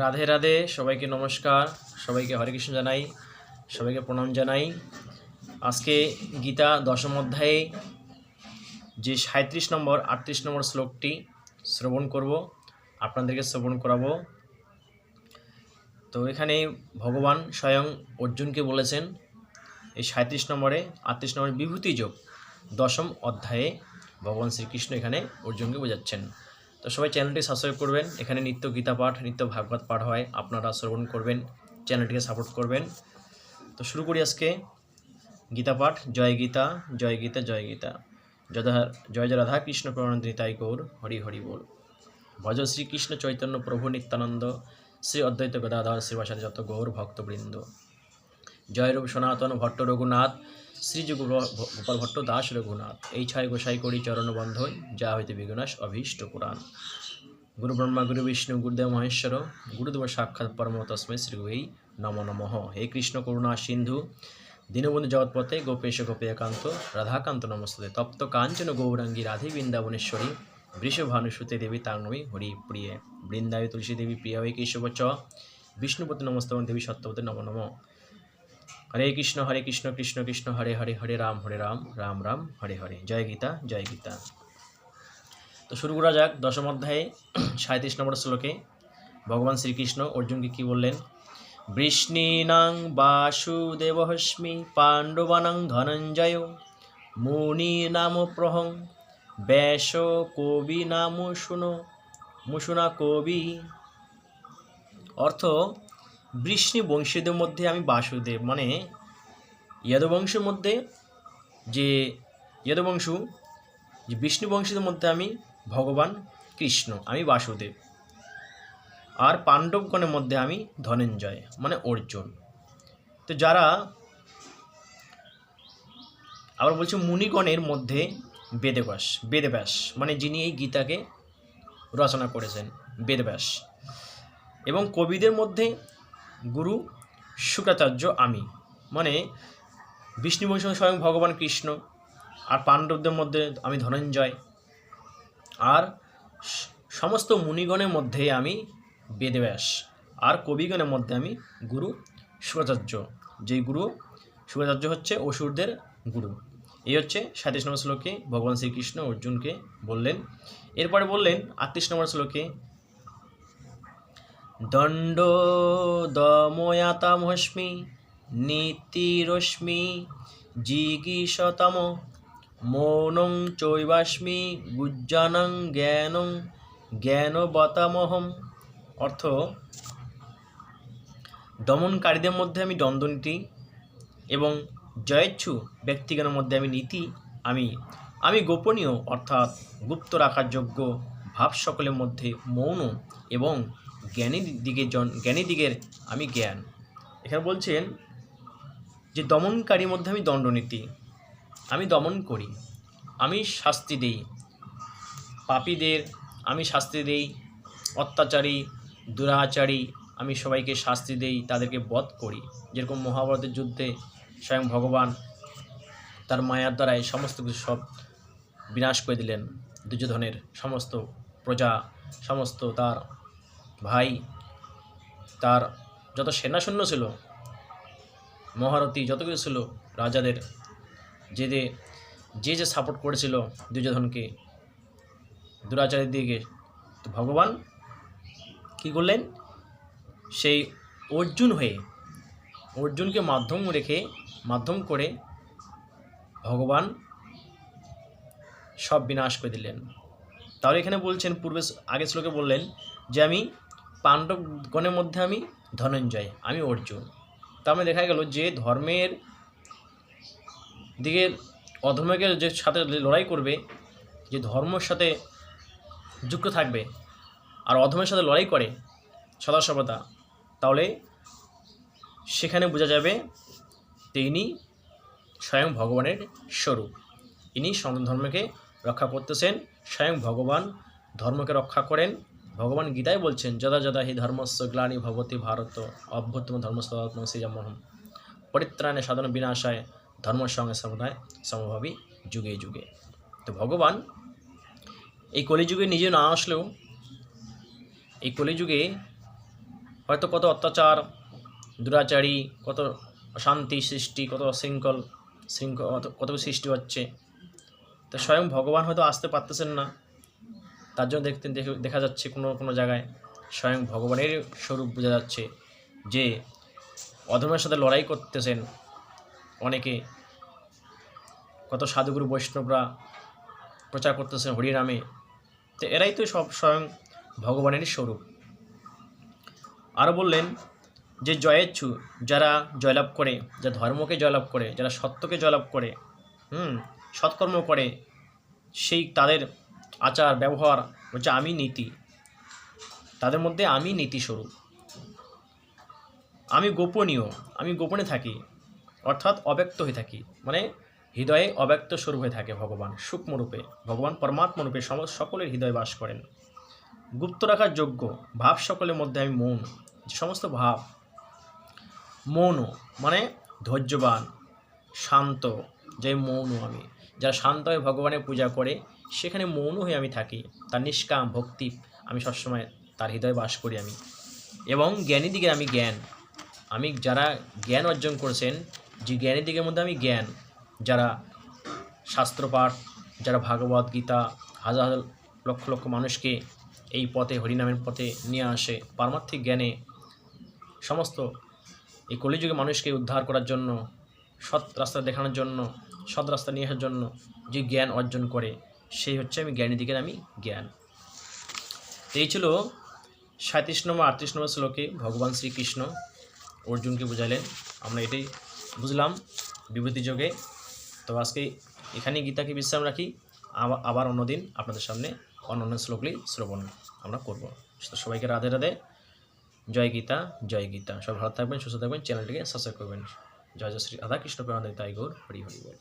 রাধে রাধে, সবাইকে নমস্কার, সবাইকে হরে কৃষ্ণ জানাই, সবাইকে প্রণাম জানাই। আজকে গীতা দশম অধ্যায়ে যে 37 নম্বর 38 নম্বর শ্লোকটি শ্রবণ করব, আপনাদেরকে শ্রবণ করাবো। তো এখানে ভগবান স্বয়ং অর্জুনকে বলেছেন এই 37 নম্বরে 38 নম্বর বিভূতি যোগ দশম অধ্যায়ে ভগবান শ্রীকৃষ্ণ এখানে অর্জুনকে বোঝাচ্ছেন। তো সবাই চ্যানেলটি সাবস্ক্রাইব করবেন, এখানে নিত্য গীতা পাঠ, নিত্য ভাগবত পাঠ হয়, আপনারা শ্রবণ করবেন, চ্যানেলটিকে সাপোর্ট করবেন। তো শুরু করি আজকে গীতা পাঠ। জয় গীতা, জয় গীতা, জয় গীতা। জয় জয় রাধা কৃষ্ণ প্রেমানন্দ নিতাই গৌর, হরি হরি বল। ভজ শ্রীকৃষ্ণ চৈতন্য প্রভু নিত্যানন্দ, শ্রী অদ্বৈত গদাধর শ্রীবাসাদি যত গৌর ভক্তবৃন্দ। জয় রূপ সনাতন ভট্ট রঘুনাথ, শ্রীযুগ গোপাল ভট্ট দাস রঘুনাথ। এই ছয় গোসাই করি চরণ বন্ধন, যা হইতে বিঘ্নাশ অভীষ্ট পুরাণ। গুরু ব্রহ্মা গুরু বিষ্ণু গুরুদেব মহেশ্বর, গুরুদেব সাক্ষাৎ পরম তস্মৈ শ্রী গুরুই নমো নমঃ। হে কৃষ্ণ করুণা সিন্ধু দীনবন্ধু জগৎপতে গোপেশ গোপীকান্ত রাধাকান্ত নমস্তে। তপ্ত কাঞ্চন গৌরাঙ্গী রাধে বৃন্দাবনেশ্বরী, বৃষভানুসুতে দেবী তাঙ্গমি হরি প্রিয়ে। বৃন্দাবী তুলসী দেবী প্রিয়া হয়ে কেশব চ, বিষ্ণুপতি নমস্তম দেবী সত্যবতী নমো নমঃ। হরে কৃষ্ণ কৃষ্ণ কৃষ্ণ হরে হরে, হরে রাম রাম রাম হরে হরে। জয় গীতা, জয় গীতা। তো শুরু করা যাক দশম অধ্যায়ে 37 নম্বর শ্লোকে ভগবান শ্রীকৃষ্ণ অর্জুনকে কি বললেন? বৃষ্ণীনাং বাসুদেবহস্মি পাণ্ডবানাং ধনঞ্জয়, মুনি নাম প্রহং ব্যাস কবি নাম মুশুনা কবি। অর্থ, বৃষ্ণি বংশীদের মধ্যে আমি বাসুদেব, মানে ইয়াদবংশের মধ্যে যে ইয়াদবংশ, যে বিষ্ণু বংশীদের মধ্যে আমি ভগবান কৃষ্ণ, আমি বাসুদেব। আর পাণ্ডবগণের মধ্যে আমি ধনঞ্জয়, মানে অর্জুন। তো যারা আবার বলছে মুনিগণের মধ্যে বেদব্যাস, মানে যিনি এই গীতাকে রচনা করেছেন, বেদব্যাস। এবং কবিদের মধ্যে গুরু শুক্রাচার্য আমি, মানে বিষ্ণু বংশ স্বয়ং ভগবান কৃষ্ণ। আর পাণ্ডবদের মধ্যে আমি ধনঞ্জয়। আর সমস্ত মুনিগণের মধ্যে আমি বেদব্যাস। আর কবিগণের মধ্যে আমি গুরু শুক্রাচার্য, যেই গুরু শুক্রাচার্য হচ্ছে অসুরদের গুরু। এই হচ্ছে 37 নম্বর শ্লোকে ভগবান শ্রীকৃষ্ণ অর্জুনকে বললেন। এরপরে বললেন 38 নম্বর শ্লোকে, দণ্ড দময়াতামহস্মি নীতিরশ্মি জিগীষতম, মৌনং চৈবাস্মি গুজ্জানং জ্ঞানবতামহম। অর্থ, দমনকারীদের মধ্যে আমি দ্বন্দ্বনীতি, এবং জয়েচ্ছু ব্যক্তিগণের মধ্যে আমি নীতি। আমি গোপনীয়, অর্থাৎ গুপ্ত রাখার যোগ্য ভাব সকলের মধ্যে মৌন, এবং জ্ঞানী দিগের আমি জ্ঞান। এখানে বলছেন যে দমনকারীর মধ্যে আমি দণ্ডনীতি, আমি দমন করি, আমি শাস্তি দেই পাপীদের, আমি শাস্তি দেই অত্যাচারী দুরাচারী, আমি সবাইকে শাস্তি দেই, তাদেরকে বধ করি। যেরকম মহাভারতের যুদ্ধে স্বয়ং ভগবান তার মায়ার দ্বারাই সমস্ত কিছু সব বিনাশ করে দিলেন। দুর্যোধনের সমস্ত প্রজা, সমস্ত তার ভাই, তার যত সেনাসৈন্য ছিল, মহারথী যত কিছু ছিল, রাজাদের যে সাপোর্ট করেছিল দুর্যোধনকে, দুরাচারের দিকে, তো ভগবান কী করলেন? সেই অর্জুনকে মাধ্যম করে ভগবান সব বিনাশ করে দিলেন। তাহলে এখানে বলছেন, আগের শ্লোকে বললেন যে আমি পাণ্ডবগণের মধ্যে আমি ধনঞ্জয়, আমি অর্জুন। তার মানে দেখা গেল যে ধর্মের দিকে অধর্মের যে সাথে লড়াই করবে, যে ধর্মের সাথে যুক্ত থাকবে আর অধর্মের সাথে লড়াই করে সদাসর্বদা, তাহলে সেখানে বোঝা যাবে তিনি স্বয়ং ভগবানের স্বরূপ। ইনি সনাতন ধর্মকে রক্ষা করতেছেন, স্বয়ং ভগবান ধর্মকে রক্ষা করেন। ভগবান গীতায় বলছেন, যদা যদা হি ধর্মস্য গ্লানি ভবতি ভারত অভ্যুত্তম ধর্মস্বত্মং সৃজমহম পরিত্রাণে সাধন বিনাশায় ধর্ম সঙ্গে সমুদায় সমভাবী যুগে যুগে। তো ভগবান এই কলিযুগে নিজে না আসলেও, এই কলিযুগে হয়তো কত অত্যাচার, দুরাচারী, কত অশান্তি সৃষ্টি, কত শৃঙ্খল কত সৃষ্টি হচ্ছে। তো স্বয়ং ভগবান হয়তো আসতে পারতেছেন না, তার জন্য দেখা যাচ্ছে কোনো কোনো জায়গায় স্বয়ং ভগবানের স্বরূপ বোঝা যাচ্ছে, যে অধর্মের সাথে লড়াই করতেছেন অনেকে, কত সাধুগুরু বৈষ্ণবরা প্রচার করতেছেন হরিনামে। তো এরাই তো সব স্বয়ং ভগবানেরই স্বরূপ। আরও বললেন যে জয়েচ্ছু, যারা জয়লাভ করে, যারা ধর্মকে জয়লাভ করে, যারা সত্যকে জয়লাভ করে, সৎকর্ম করে, সেই তাদের আচার ব্যবহার হচ্ছে আমি নীতি, তাদের মধ্যে আমি নীতিস্বরূপ, আমি গোপনীয়, আমি গোপনে থাকি, অর্থাৎ অব্যক্ত হয়ে থাকি, মানে হৃদয়ে অব্যক্ত স্বরূপ হয়ে থাকে ভগবান সূক্ষ্মরূপে। ভগবান পরমাত্মরূপে সকলের হৃদয়ে বাস করেন। গুপ্ত রাখার যোগ্য ভাব সকলের মধ্যে আমি মৌন, সমস্ত ভাব মৌন, মানে ধৈর্যবান, শান্ত, যে মৌন আমি, যারা শান্ত হয়ে ভগবানের পূজা করে সেখানে মৌন হয়ে আমি থাকি, তার নিষ্কাম ভক্তি আমি সবসময় তার হৃদয়ে বাস করি আমি। এবং জ্ঞানী দিকের আমি জ্ঞান, আমি যারা জ্ঞান অর্জন করেছেন, যে জ্ঞানী দিকের মধ্যে আমি জ্ঞান, যারা শাস্ত্রপাঠ, যারা ভাগবত গীতা হাজার হাজার লক্ষ লক্ষ মানুষকে এই পথে হরিনামের পথে নিয়ে আসে, পারমার্থিক জ্ঞানে সমস্ত এই কলিযুগে মানুষকে উদ্ধার করার জন্য, সৎ রাস্তা দেখানোর জন্য, সৎ রাস্তা নিয়ে আসার জন্য যে জ্ঞান অর্জন করে, সেই হচ্ছে আমি জ্ঞানী দিকের আমি জ্ঞান। তো এই ছিল 37 নম্বর 38 নম্বর শ্লোকে ভগবান শ্রীকৃষ্ণ অর্জুনকে বুঝালেন। আমরা এটাই বুঝলাম বিভূতি যোগে। তো আজকে এখানেই গীতাকে বিশ্রাম রাখি, আবার অন্যদিন আপনাদের সামনে অন্যান্য শ্লোকগুলি শ্রবণ আমরা করব। তো সবাইকে রাধে রাধে, জয় গীতা, জয় গীতা। সব ভালো থাকবেন, সুস্থ থাকবেন, চ্যানেলটিকে সাবস্ক্রাইব করবেন। জয় জয় শ্রী রাধাকৃষ্ণ প্রেমানন্দ তাই গৌর হরি হরি বল।